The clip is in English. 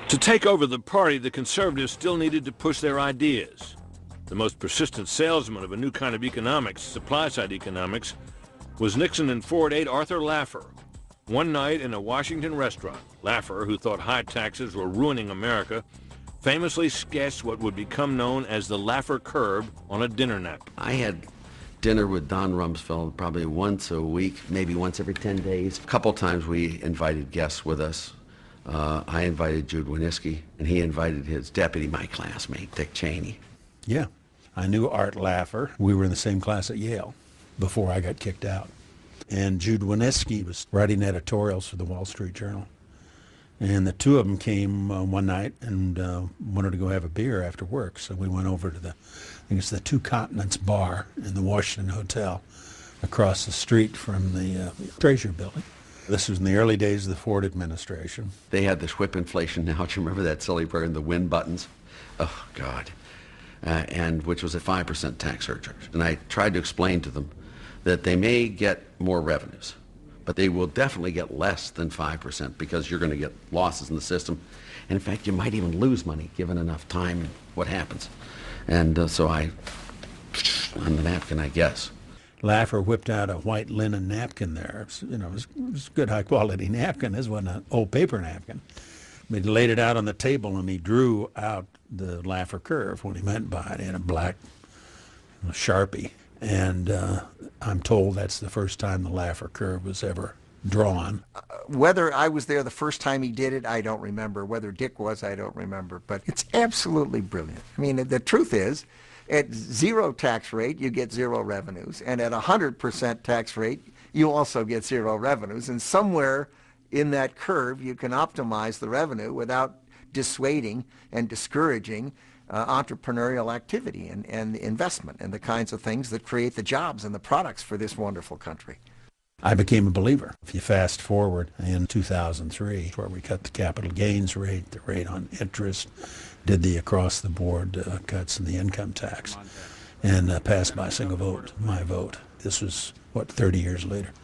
To take over the party, the conservatives still needed to push their ideas. The most persistent salesman of a new kind of economics, supply-side economics, was Nixon and Ford aide Arthur Laffer. One night in a Washington restaurant, Laffer, who thought high taxes were ruining America, famously sketched what would become known as the Laffer curve on a dinner napkin. I had dinner with Don Rumsfeld probably once a week, maybe once every 10 days. A couple times we invited guests with us. I invited Jude Winniski, and he invited his deputy, my classmate, Dick Cheney. Yeah, I knew Art Laffer. We were in the same class at Yale before I got kicked out. And Jude Winniski was writing editorials for the Wall Street Journal. And the two of them came one night and wanted to go have a beer after work. So we went over to I think it's the Two Continents Bar in the Washington Hotel across the street from the Treasury Building. This was in the early days of the Ford administration. They had this whip inflation now. Do you remember that silly program, the win buttons? Oh, God. And which was a 5% tax surcharge. And I tried to explain to them that they may get more revenues, but they will definitely get less than 5% because you're going to get losses in the system. And in fact, you might even lose money given enough time and what happens. And so on the napkin, I guess. Laffer whipped out a white linen napkin there. It was a good high-quality napkin. This wasn't an old paper napkin. He laid it out on the table, and he drew out the Laffer curve. What he meant by it, he had a black Sharpie. And I'm told that's the first time the Laffer curve was ever drawn. Whether I was there the first time he did it, I don't remember. Whether Dick was, I don't remember. But it's absolutely brilliant. I mean, the truth is, at zero tax rate, you get zero revenues. And at 100% tax rate, you also get zero revenues. And somewhere in that curve, you can optimize the revenue without dissuading and discouraging entrepreneurial activity and investment and the kinds of things that create the jobs and the products for this wonderful country. I became a believer. If you fast forward in 2003, where we cut the capital gains rate, the rate on interest, did the across-the-board cuts in the income tax, and passed by a single vote, my vote. This was, 30 years later.